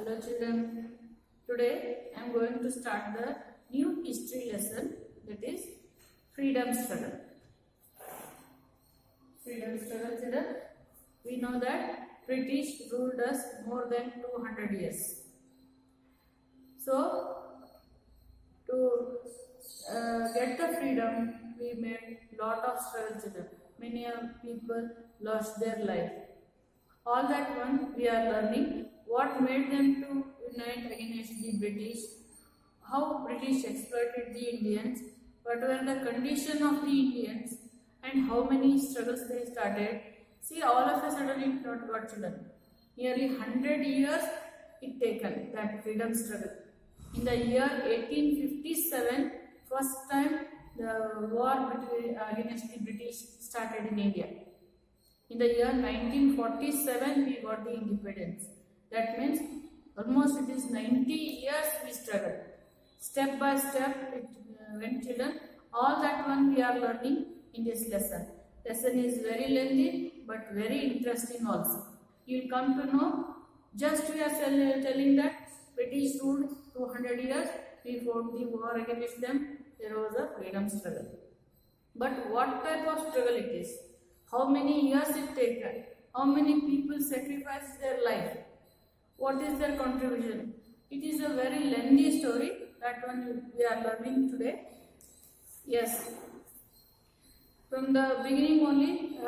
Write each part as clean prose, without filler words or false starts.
Hello children, today I am going to start the new history lesson, that is freedom struggle. Freedom struggle children, we know that British ruled us more than 200 years. So to get the freedom we made lot of struggle children. Many people lost their life. All that one we are learning what made them to unite against the British, how British exploited the Indians, what were the condition of the Indians, and how many struggles they started. See, all of a sudden it not got children. Nearly 100 years it taken that freedom struggle. In the year 1857, first time the war against the British started in India. In the year 1947, we got the independence. That means almost it is 90 years we struggled. Step by step it went children. All that one we are learning in this lesson. Lesson is very lengthy but very interesting also. You will come to know, just we are telling that British ruled 200 years, we fought the war against them, there was a freedom struggle. But what type of struggle it is? How many years it taken? How many people sacrificed their life? What is their contribution? It is a very lengthy story. That one we are learning today. Yes. From the beginning only,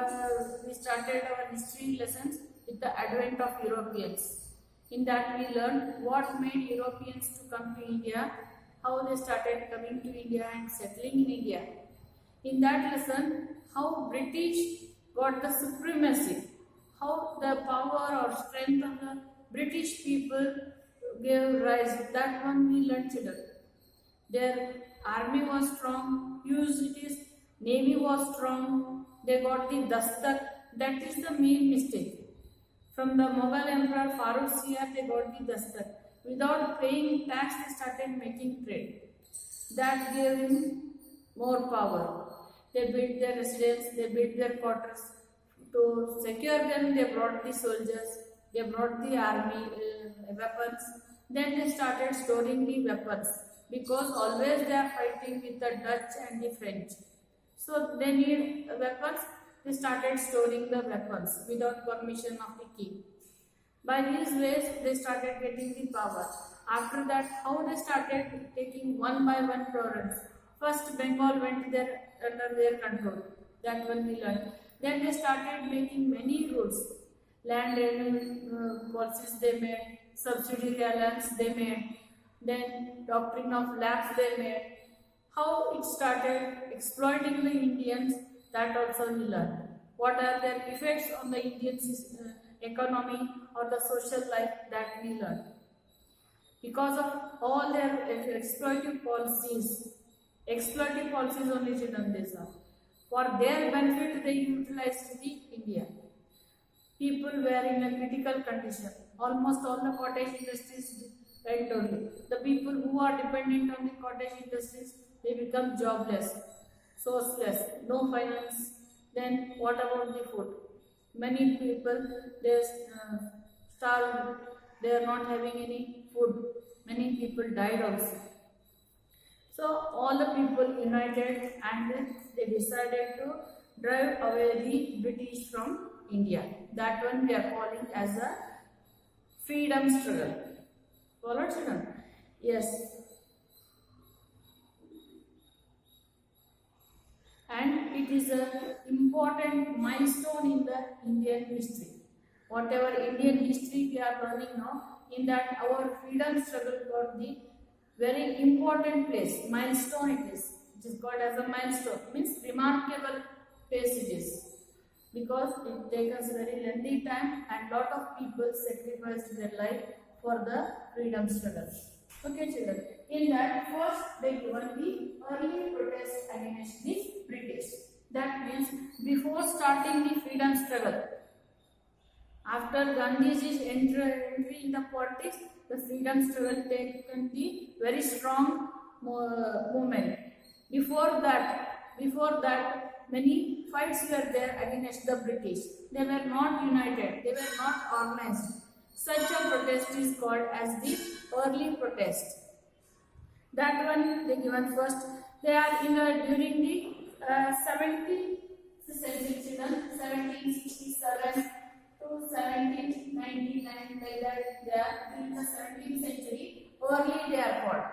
we started our history lessons with the advent of Europeans. In that we learned what made Europeans to come to India, how they started coming to India and settling in India. In that lesson, how British got the supremacy, how the power or strength of the British people gave rise. That one we learned children. Their army was strong, navy was strong, they got the dastak. That is the main mistake. From the Mughal Emperor Farooq Siyar, they got the dastak. Without paying tax, they started making trade. That gave him more power. They built their residence, they built their quarters. To secure them, they brought the soldiers, they brought the army weapons. Then they started storing the weapons because always they are fighting with the Dutch and the French. So they need weapons, they started storing the weapons without permission of the king. By these ways, they started getting the power. After that, how they started taking one by one province. First, Bengal went under their control. That one we learned. Then they started making many rules. Land revenue policies they made, subsidiary allowance they made, then doctrine of lapse they made. How it started exploiting the Indians, that also we learned. What are their effects on the Indian economy or the social life, that we learned. Because of all their exploitive policies only children these are. For their benefit, they utilized the India. People were in a critical condition. Almost all the cottage industries went only. The people who are dependent on the cottage industries, they become jobless, sourceless, no finance. Then what about the food? Many people, they starved. They are not having any food. Many people died also. So all the people united and they decided to drive away the British from India. That one we are calling as a freedom struggle. Follow children? Yes. And it is an important milestone in the Indian history. Whatever Indian history we are learning now, in that our freedom struggle got the very important place, milestone it is. It is called as a milestone, means remarkable place it is. Because it takes us very lengthy time and lot of people sacrificed their life for the freedom struggle. Okay children, in that first they given the early protest against the British. That means before starting the freedom struggle, after Gandhiji's entry in the politics, the freedom struggle taken the very strong movement. Before that, many fights were there against the British. They were not united. They were not organized. Such a protest is called as the early protest. That one they given first. They are in during the 17th century, children, 1767 to 1799, like that. They are in the 17th century. Early they are called.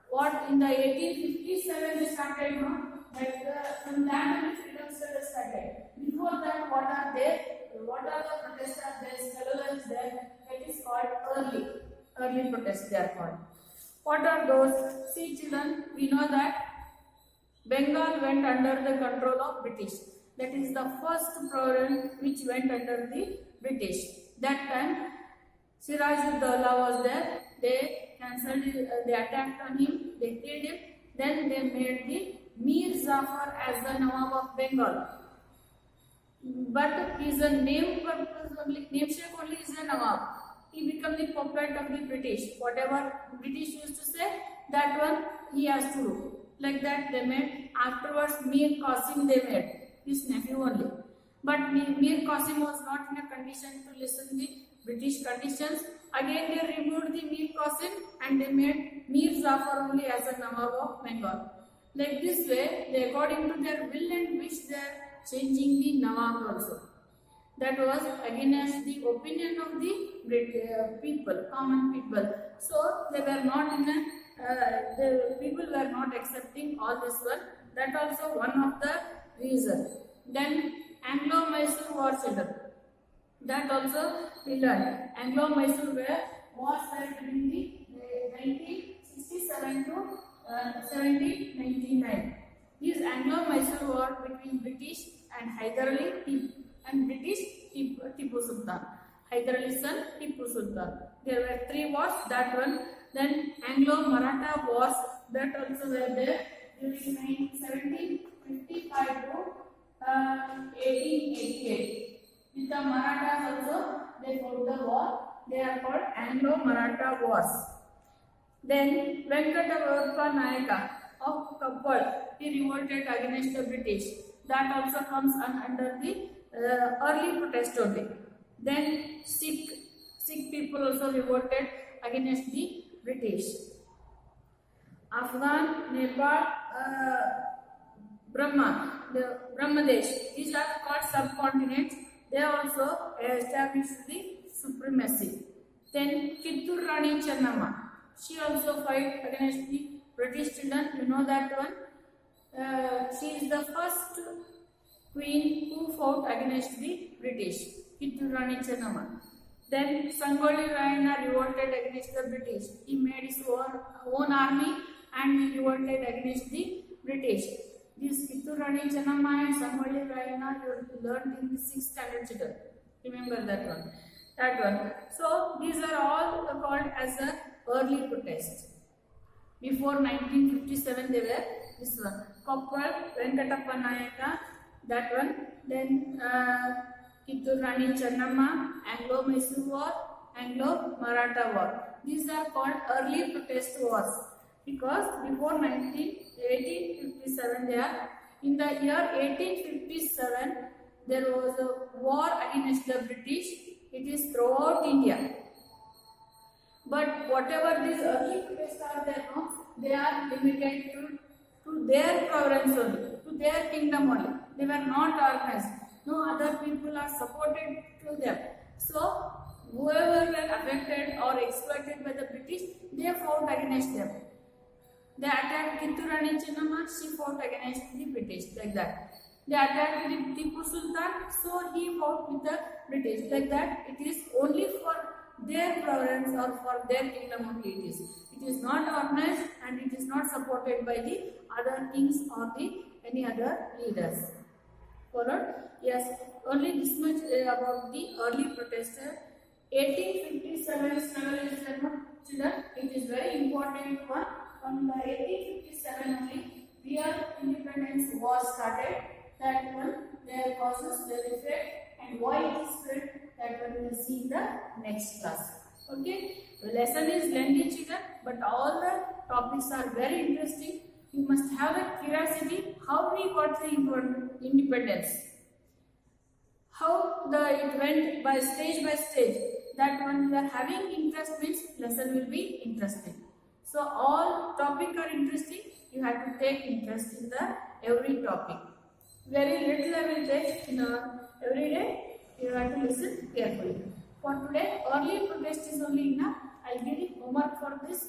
What in the 1857 they started, no? That from that only freedom struggle started. Before that, what are there? What are the protests are there? Struggle is there. That is called early protests. They are called. What are those? See, children, we know that Bengal went under the control of British. That is the first province which went under the British. That time, Siraj-ud-Dawla was there. They cancelled. They attacked on him. They killed him. Then they made the Mir Zafar as the Nawab of Bengal. But his name purpose only, namesake only is a Nawab. He became the puppet of the British. Whatever British used to say, that one he has to do. Like that they made. Afterwards, Mir Qasim they made, his nephew only. But Mir Qasim was not in a condition to listen the British conditions. Again they removed the Mir Qasim and they made Mir Zafar only as a Nawab of Bengal. Like this way, they according to their will and wish they are changing the Nawab also. That was against the opinion of the people, common people. So they were not in a the people were not accepting all this one. That also one of the reasons. Then Anglo-Mysore War children. That also we learned. Anglo-Mysore wars were during the 1967 to 1799. This Anglo-Mysore War between British and Hyder Ali and British Tipu Sultan. Hyder Ali's son Tipu Sultan. There were three wars. That one. Then Anglo-Maratha wars, that also were there during 1755 to 1888. With the Marathas also, they fought the war. They are called Anglo-Maratha wars. Then Venkatavarpa Nayaka of Kappad, he revolted against the British. That also comes under the early protest only. Then Sikh people also revolted against the British. Afghan, Nepal, the Brahmadesh, these are called subcontinents. They also established the supremacy. Then Kittur Rani Channamma, she also fight against the British children. You know that one. She is the first queen who fought against the British. Kittur Rani Channamma. Then Sangoli Rayana revolted against the British. He made his own army and he revolted against the British. This Kittur Rani Channamma and Sangoli Rayana you learned in the 6th standard children. Remember that one. That one. So these are all called as a early protest. Before 1957 they were this one. Koppal, Venkatappa Nayaka, that one. Then Kittur Rani Channamma, Anglo-Mysore War, Anglo-Maratha War. These are called early protest wars because before 1857 they are. In the year 1857 there was a war against the British. It is throughout India. But whatever these early protests are there, no, they are limited to their province only, to their kingdom only. They were not organized. No other people are supported to them. So, whoever were affected or exploited by the British, they fought against them. They attacked Kittur Rani Channamma, she fought against the British, like that. They attacked Tipu Sultan, so he fought with the British, like that. It is only for their province or for their kingdom only it is. It is not organized and it is not supported by the other kings or any other leaders. Followed? Yes, only this much about the early protester. 1857 struggle is children. It is very important one. From the 1857 only, real independence was started. That one, their causes, their effect, and why it is spread. That one we will see in the next class. Okay, the lesson is lengthy, children, but all the topics are very interesting. You must have a curiosity how we got the independence. how it went by stage, that one you are having interest means lesson will be interesting. So all topic are interesting, you have to take interest in the every topic. Very little I will take in every day, you have to listen carefully. For today, early protest is only enough. I will give you homework for this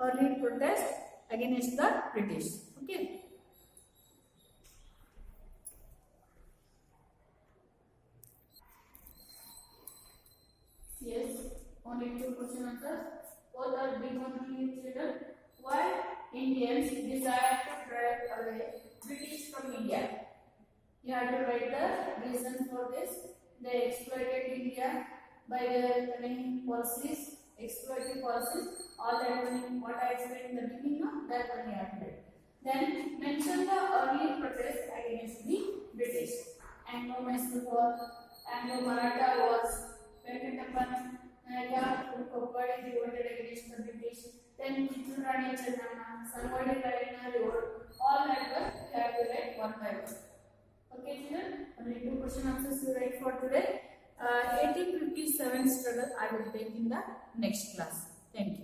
early protest against the British. Okay. Yes, only two question answers. Both are deconstructed. Why Indians desire to drive away British from India? You have to write the reason for this. They exploited India by their cunning policies, exploitive policies. All that one, what I explained in the beginning, that one you have to write. Then mention the early protest against the British. Anglo-Mysore War, Anglo-Maratha Wars, Venkatappan Nayaka Kopadi revolted against the British. Then Chittur Rani Chennamma, Salwadi Rayana Revolt. All that one you have to write one by one. Okay, children, only two question answers you write for today. 1857 struggle I will take in the next class. Thank you.